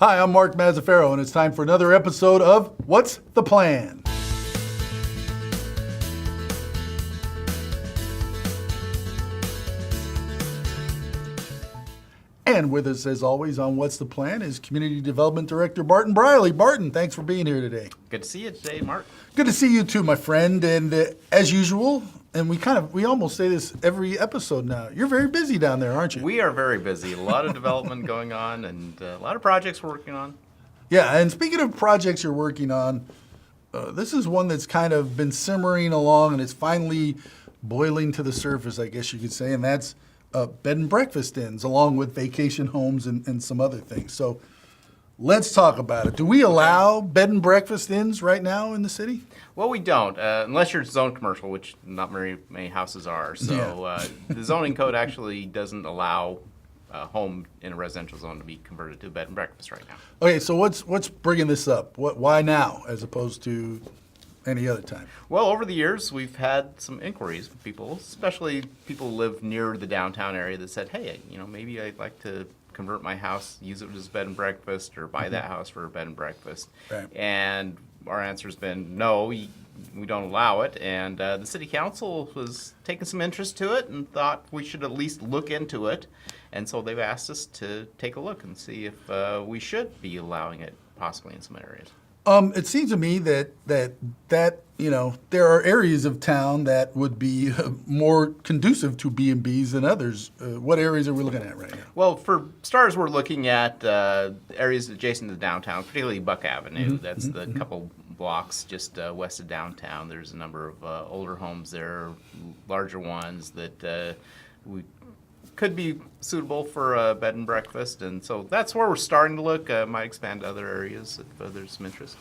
Hi, I'm Mark Mazzaferro, and it's time for another episode of What's the Plan? And with us, as always, on What's the Plan is Community Development Director Barton Brierley. Barton, thanks for being here today. Good to see you today, Mark. Good to see you too, my friend. And as usual, and we almost say this every episode now, you're very busy down there, aren't you? We are very busy. A lot of development going on and a lot of projects we're working on. Yeah, and speaking of projects you're working on, this is one that's kind of been simmering along and it's finally boiling to the surface, I guess you could say, and that's bed and breakfast inns, along with vacation homes and some other things. So let's talk about it. Do we allow bed and breakfast inns right now in the city? Well, we don't, unless you're zone commercial, which not very many houses are. So the zoning code actually doesn't allow a home in a residential zone to be converted to a bed and breakfast right now. Okay, so what's bringing this up? Why now, as opposed to any other time? Well, over the years, we've had some inquiries from people, especially people who live near the downtown area that said, hey, maybe I'd like to convert my house, use it as a bed and breakfast, or buy that house for a bed and breakfast. Right. And our answer's been no, we don't allow it. And the city council was taking some interest to it and thought we should at least look into it. And so they've asked us to take a look and see if we should be allowing it possibly in some areas. It seems to me that there are areas of town that would be more conducive to B&Bs than others. What areas are we looking at right now? Well, for starters, we're looking at areas adjacent to downtown, particularly Buck Avenue. That's the couple blocks just west of downtown. There's a number of older homes there, larger ones that we could be suitable for a bed and breakfast, and so that's where we're starting to look. Might expand to other areas if there's some interest.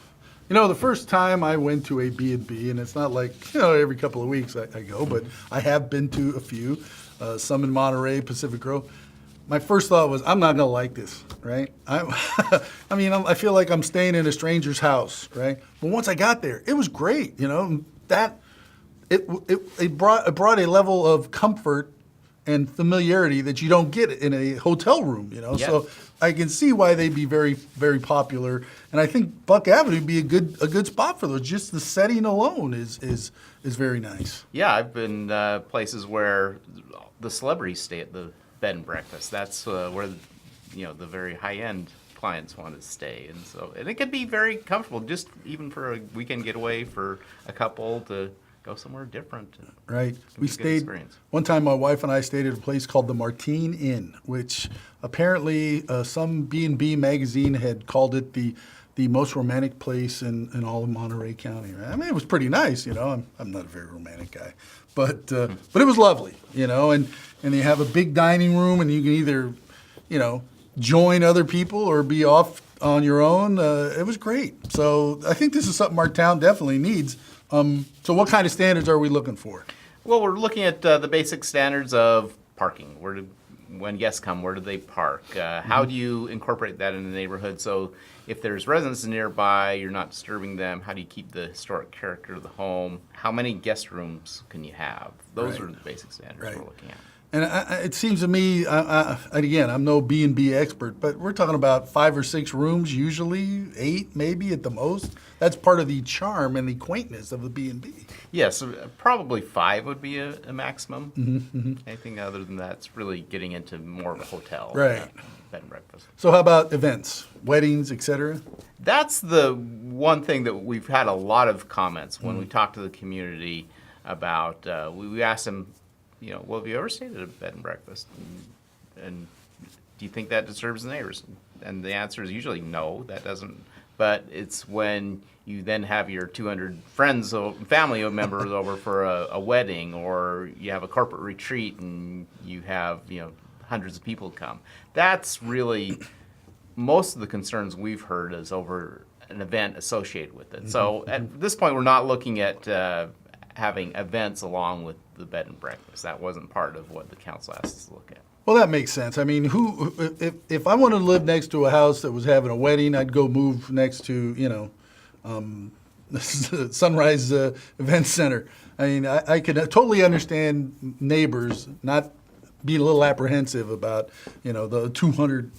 The first time I went to a B&B, and it's not like every couple of weeks I go, but I have been to a few, some in Monterey, Pacific Grove. My first thought was, I'm not going to like this, right? I feel like I'm staying in a stranger's house, right? But once I got there, it was great, that it brought a level of comfort and familiarity that you don't get in a hotel room, Yes. So I can see why they'd be very, very popular, and I think Buck Avenue would be a good spot for those. Just the setting alone is very nice. Yeah, I've been places where the celebrities stay at the bed and breakfast. That's where the very high end clients want to stay, and it could be very comfortable, just even for a weekend getaway for a couple to go somewhere different. Right. We stayed, experience. One time my wife and I stayed at a place called the Martine Inn, which apparently some B&B magazine had called it the most romantic place in all of Monterey County. Right? It was pretty nice, I'm not a very romantic guy, but it was lovely, and they have a big dining room, and you can either, join other people or be off on your own. It was great. So I think this is something our town definitely needs. So what kind of standards are we looking for? Well, we're looking at the basic standards of parking. When guests come, where do they park? How do you incorporate that in the neighborhood? So if there's residents nearby, you're not disturbing them. How do you keep the historic character of the home? How many guest rooms can you have? Those are the basic standards we're looking at. And it seems to me, and again, I'm no B&B expert, but we're talking about 5 or 6 rooms, usually 8 maybe at the most. That's part of the charm and the quaintness of the B&B. Yes, probably 5 would be a maximum. Mm-hmm. Anything other than that's really getting into more of a hotel. Right. Bed and breakfast. So how about events, weddings, etc.? That's the one thing that we've had a lot of comments when we talk to the community about. We asked them, well, have you ever stayed at a bed and breakfast? And do you think that disturbs the neighbors? And the answer is usually no, that doesn't. But it's when you then have your 200 friends or family members over for a wedding, or you have a corporate retreat and you have, hundreds of people come. That's really most of the concerns we've heard is over an event associated with it. So at this point, we're not looking at having events along with the bed and breakfast. That wasn't part of what the council asked us to look at. Well, that makes sense. I mean, if I wanted to live next to a house that was having a wedding, I'd go move next to, Sunrise Event Center. I mean, I could totally understand neighbors not being a little apprehensive about, the 200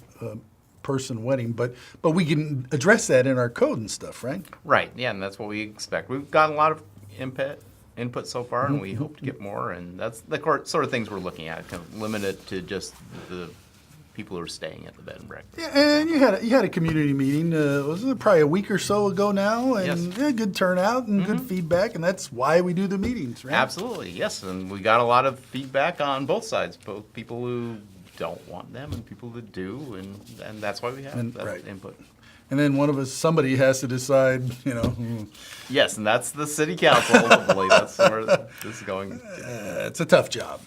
person wedding, but we can address that in our code and stuff, right? Right, yeah, and that's what we expect. We've gotten a lot of input so far, and we hope to get more, and that's the sort of things we're looking at, kind of limit it to just the people who are staying at the bed and breakfast. Yeah, and you had a community meeting, was it probably a week or so ago now, and Yes. yeah, good turnout and good feedback, and that's why we do the meetings, right? Absolutely, yes, and we got a lot of feedback on both sides, both people who don't want them and people that do, and that's why we have that right. input. And then somebody has to decide, Yes, and that's the city council, hopefully, that's where this is going. it's a tough job.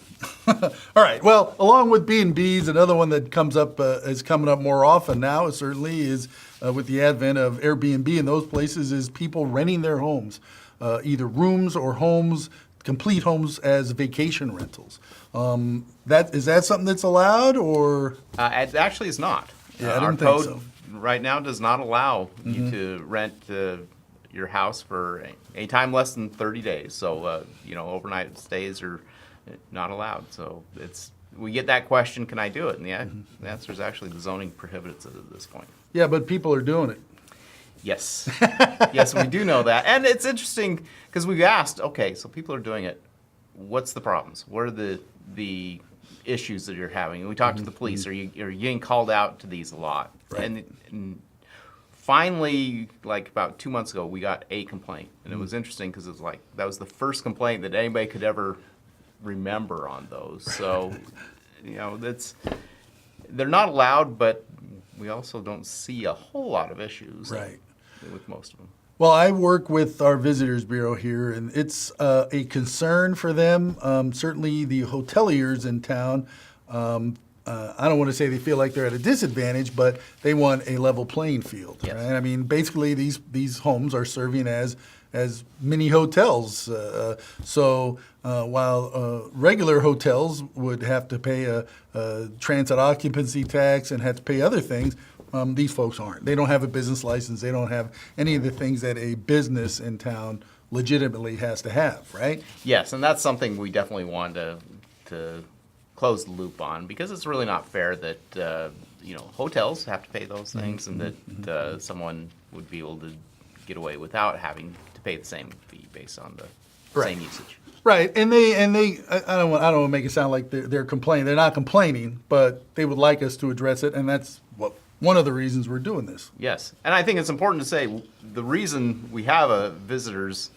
All right. Well, along with B&Bs, another one that comes up is coming up more often now. Certainly is with the advent of Airbnb in those places is people renting their homes, either rooms or homes, complete homes as vacation rentals. Is that something that's allowed or? It actually is not. Yeah, I Our didn't think code so. right now does not allow you to rent your house for a time less than 30 days. So, overnight stays are not allowed. So we get that question, can I do it? And the answer is actually the zoning prohibits it at this point. Yeah, but people are doing it. Yes. Yes, we do know that. And it's interesting because we've asked, okay, so people are doing it. What's the problems? What are the issues that you're having? And we talked to the police. Are you getting called out to these a lot? Right. And finally, like about 2 months ago, we got a complaint. And it was interesting because it was like, that was the first complaint that anybody could ever remember on those. So, they're not allowed, but we also don't see a whole lot of issues Right. with most of them. Well, I work with our Visitors Bureau here, and it's a concern for them. Certainly the hoteliers in town, I don't want to say they feel like they're at a disadvantage, but they want a level playing field. Yes. Right? I mean, basically these homes are serving as mini hotels. So while regular hotels would have to pay a transit occupancy tax and have to pay other things, these folks aren't. They don't have a business license. They don't have any of the things that a business in town legitimately has to have, right? Yes, and that's something we definitely want to close the loop on because it's really not fair that hotels have to pay those things and that someone would be able to get away without having to pay the same fee based on the Right. same usage. Right, and they I don't want to make it sound like they're complaining. They're not complaining, but they would like us to address it, and that's one of the reasons we're doing this. Yes, and I think it's important to say the reason we have a visitors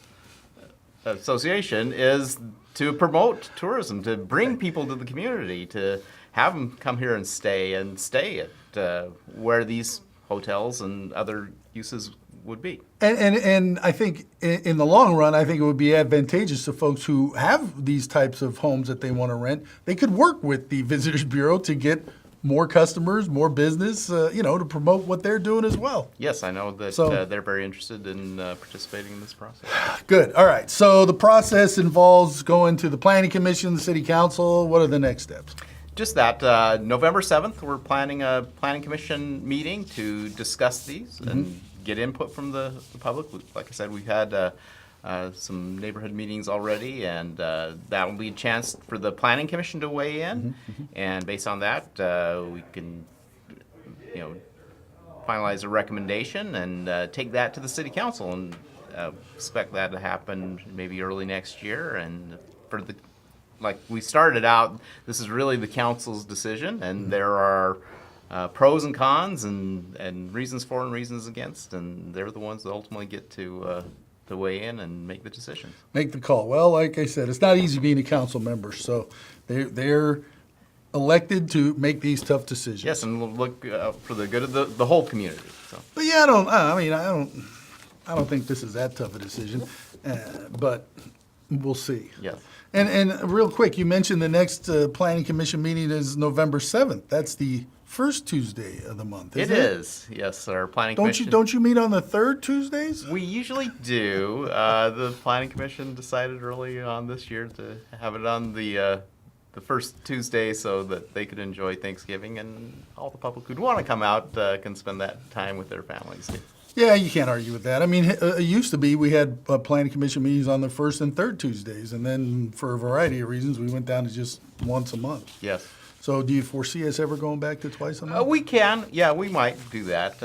association is to promote tourism, to bring people to the community, to have them come here and stay at where these hotels and other uses would be. And I think in the long run, I think it would be advantageous to folks who have these types of homes that they want to rent. They could work with the Visitors Bureau to get more customers, more business, to promote what they're doing as well. Yes, I know that So- they're very interested in participating in this process. Good. All right. So the process involves going to the Planning Commission, the City Council. What are the next steps? Just that, November 7th, we're planning a Planning Commission meeting to discuss these and get input from the public. Like I said, we've had some neighborhood meetings already, and that'll be a chance for the Planning Commission to weigh in. And based on that, we can, finalize a recommendation and take that to the City Council, and expect that to happen maybe early next year. And like we started out, this is really the council's decision, and there are pros and cons and reasons for and reasons against, and they're the ones that ultimately get to weigh in and make the decisions. Make the call. Well, like I said, it's not easy being a council member, so they're elected to make these tough decisions. Yes, and we'll look for the good of the whole community. So. But yeah, I don't think this is that tough a decision, but we'll see. Yes. And real quick, you mentioned the next Planning Commission meeting is November 7th. That's the first Tuesday of the month, isn't It it? is. Yes, our planning Don't commission. you meet on the third Tuesdays? We usually do. The planning commission decided early on this year to have it on the first Tuesday so that they could enjoy Thanksgiving, and all the public who'd want to come out can spend that time with their families. Yeah, you can't argue with that. I mean, it used to be we had Planning Commission meetings on the first and third Tuesdays, and then for a variety of reasons, we went down to just once a month. Yes. So do you foresee us ever going back to twice a month? We can, yeah, we might do that.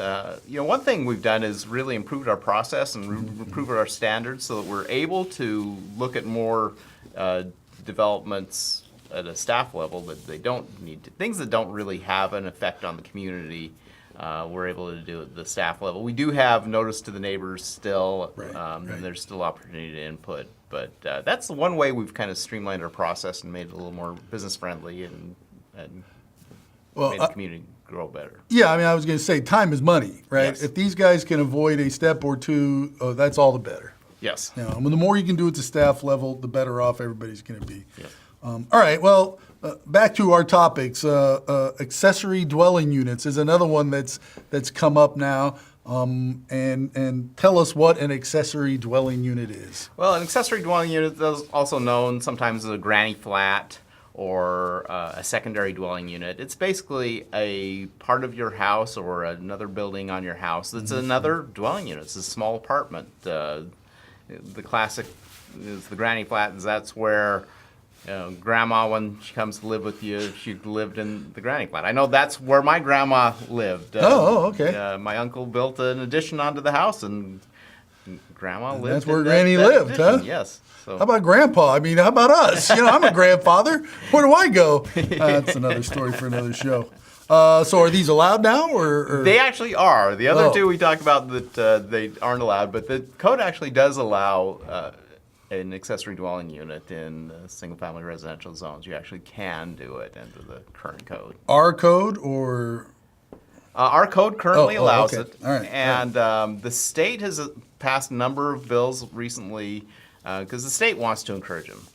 One thing we've done is really improved our process and improved our standards so that we're able to look at more developments at a staff level that they don't need to, things that don't really have an effect on the community. We're able to do it at the staff level. We do have notice to the neighbors still, and there's still opportunity to input. But that's the one way we've kind of streamlined our process and made it a little more business friendly and made the community grow better. Yeah, I mean, I was going to say time is money, right? Yes. If these guys can avoid a step or two, that's all the better. Yes. You know, the more you can do at the staff level, the better off everybody's going to be. Yes. All right, well, back to our topics. Accessory dwelling units is another one that's come up now. And tell us what an accessory dwelling unit is. Well, an accessory dwelling unit is also known sometimes as a granny flat or a secondary dwelling unit. It's basically a part of your house or another building on your house that's another dwelling unit. It's a small apartment. The classic is the granny flat, and that's where grandma, when she comes to live with you, she lived in the granny flat. I know that's where my grandma lived. Okay. My uncle built an addition onto the house, and grandma lived. That's where in Granny that lived, addition. huh? Yes. So. How about Grandpa? I mean, how about us? I'm a grandfather. Where do I go? That's another story for another show. So are these allowed now, or? They actually are. The other two we talked about that they aren't allowed, but the code actually does allow an accessory dwelling unit in single-family residential zones. You actually can do it under the current code. Our code, or? Our code currently allows okay. it, All right. And the state has passed a number of bills recently because the state wants to encourage them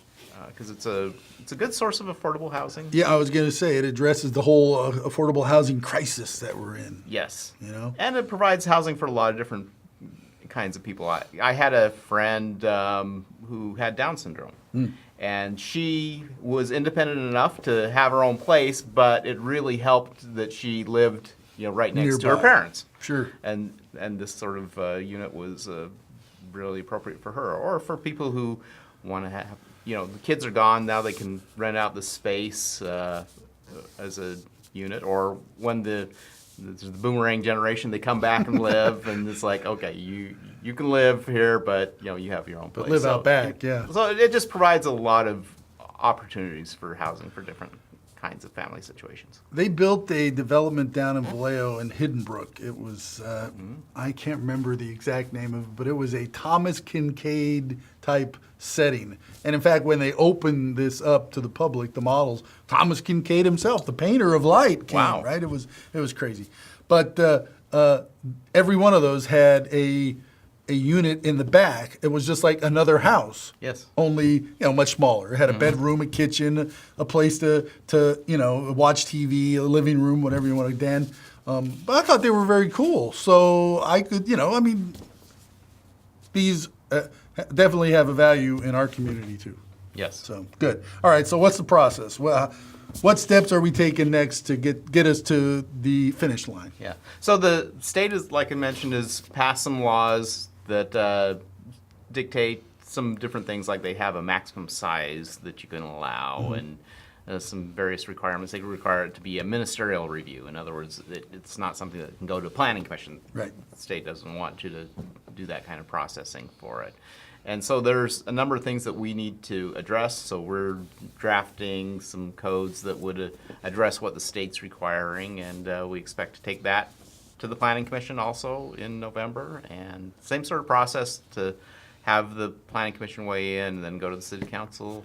because it's a good source of affordable housing. Yeah, I was going to say it addresses the whole affordable housing crisis that we're in. Yes. And it provides housing for a lot of different kinds of people. I had a friend who had Down syndrome, and she was independent enough to have her own place, but it really helped that she lived right next to her Nearby. parents. Sure. And this sort of unit was really appropriate for her, or for people who want to have, the kids are gone, now they can rent out the space as a unit, or when the boomerang generation, they come back and live, and it's like, okay, you can live here, but you have your own place. But live out back, yeah. So it just provides a lot of opportunities for housing for different kinds of family situations. They built a development down in Vallejo in Hidden Brook. It was, I can't remember the exact name of it, but it was a Thomas Kincaid type setting. And in fact, when they opened this up to the public, the models, Thomas Kincaid himself, the painter of light, came, Wow. right? It was crazy. But every one of those had a unit in the back. It was just like another house. Yes. Only, much smaller. It had a bedroom, a kitchen, a place to watch TV, a living room, whatever you want to, Dan. But I thought they were very cool. So I could, these definitely have a value in our community too. Yes. So good. All right. So what's the process? Well, what steps are we taking next to get us to the finish line? Yeah. So the state is, like I mentioned, has passed some laws that dictate some different things, like they have a maximum size that you can allow, and some various requirements. They require it to be a ministerial review. In other words, it's not something that can go to a planning commission. Right. The state doesn't want you to do that kind of processing for it. And so there's a number of things that we need to address. So we're drafting some codes that would address what the state's requiring, and we expect to take that to the Planning Commission also in November. And same sort of process to have the Planning Commission weigh in and then go to the City Council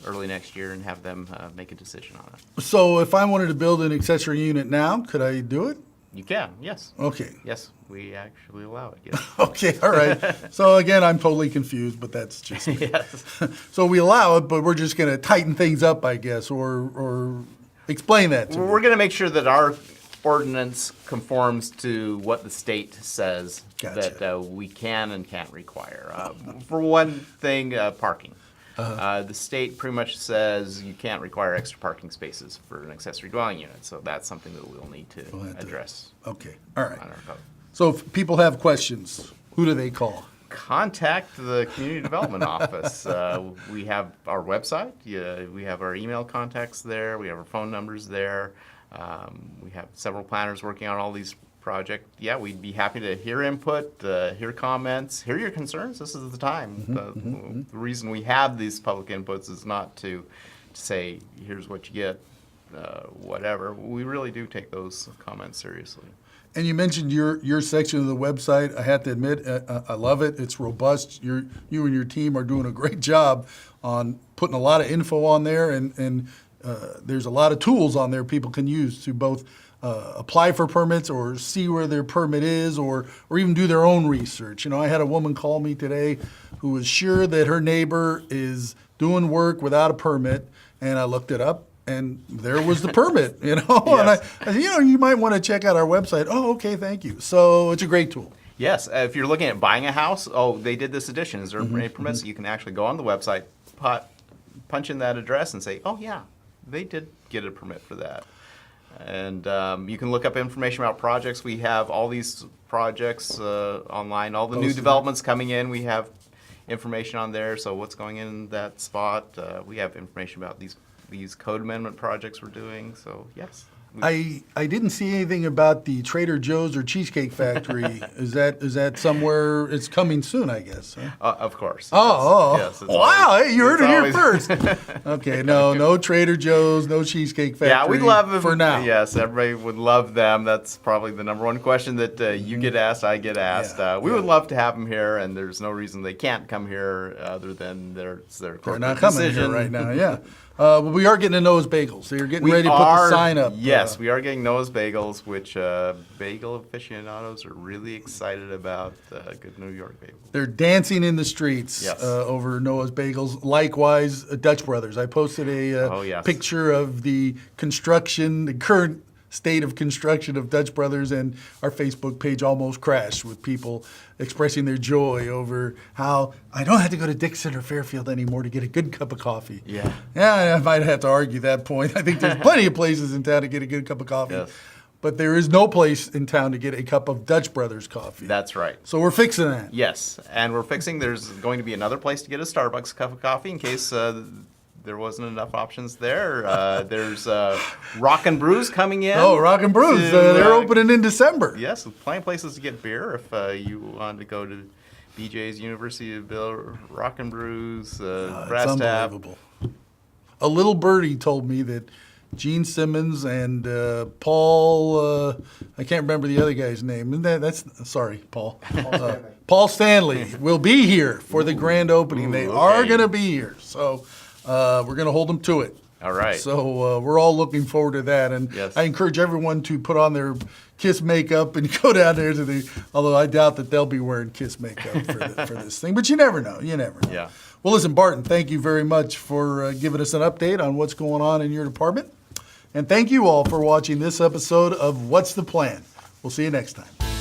early next year and have them make a decision on it. So if I wanted to build an accessory unit now, could I do it? You can, yes. Okay. Yes, we actually allow it, yes. Okay, all right. So again, I'm totally confused, but that's just me. Yes. So we allow it, but we're just going to tighten things up, I guess, or explain that to me. We're going to make sure that our ordinance conforms to what the state says Gotcha. that we can and can't require. For one thing, parking. The state pretty much says you can't require extra parking spaces for an accessory dwelling unit, so that's something that we'll need to have to- address Okay, all right. on our code. So if people have questions, who do they call? contact the Community Development Office. We have our website. We have our email contacts there. We have our phone numbers there. We have several planners working on all these projects. Yeah, we'd be happy to hear input, hear comments, hear your concerns. This is the time. The reason we have these public inputs is not to say, here's what you get, whatever. We really do take those comments seriously. And you mentioned your section of the website. I have to admit, I love it. It's robust. You and your team are doing a great job on putting a lot of info on there, and there's a lot of tools on there people can use to both apply for permits or see where their permit is, or even do their own research. You know, I had a woman call me today who was sure that her neighbor is doing work without a permit, and I looked it up. And there was the permit, you know. Yes. And I said, you might want to check out our website. Oh, okay, thank you. So it's a great tool. Yes, if you're looking at buying a house, they did this addition. Is there any permits? You can actually go on the website, punch in that address, and say, oh yeah, they did get a permit for that. And you can look up information about projects. We have all these projects online. All the new developments coming in, we have information on there. So what's going in that spot? We have information about these code amendment projects we're doing. So yes. I didn't see anything about the Trader Joe's or Cheesecake Factory. Is that somewhere? It's coming soon, I guess. Huh? Of course. Yes, it's wow! always, Hey, you heard it here always, first. Okay, no Trader Joe's, no Cheesecake Factory. Yeah, we'd love them for now. Yes, everybody would love them. That's probably the number one question that you get asked, I get asked. We would love to have them here, and there's no reason they can't come here other than their They're not corporate coming decision. here right now. Yeah. But we are getting a Noah's Bagels. So you're getting ready to put the sign up. Yes, we are getting Noah's Bagels, which bagel aficionados are really excited about. Good New York bagels. They're dancing in the streets Yes. over Noah's Bagels. Likewise, Dutch Brothers. I posted a picture of the construction, the current state of construction of Dutch Brothers, and our Facebook page almost crashed with people expressing their joy over how I don't have to go to Dixon or Fairfield anymore to get a good cup of coffee. Yeah. Yeah, I might have to argue that point. I think there's plenty of places in town to get a good cup of coffee. Yes. But there is no place in town to get a cup of Dutch Brothers coffee. That's right. So we're fixing that. Yes, and we're fixing. There's going to be another place to get a Starbucks cup of coffee in case there wasn't enough options there. There's Rock and Brews coming in. Oh, Rock and Brews. They're opening in December. Yes, plenty of places to get beer if you want to go to BJ's, University of Bill, Rock and Brews, It's Brass Tap. unbelievable. A little birdie told me that Gene Simmons and Paul, I can't remember the other guy's name. Sorry, Paul. Paul Stanley will be here for the grand opening. They are going to be here. So we're going to hold them to it. All right. So we're all looking forward to that. And Yes. I encourage everyone to put on their Kiss makeup and go down there to although I doubt that they'll be wearing Kiss makeup for this thing. But you never know. You never know. Yeah. Well, listen, Barton, thank you very much for giving us an update on what's going on in your department. And thank you all for watching this episode of What's the Plan? We'll see you next time.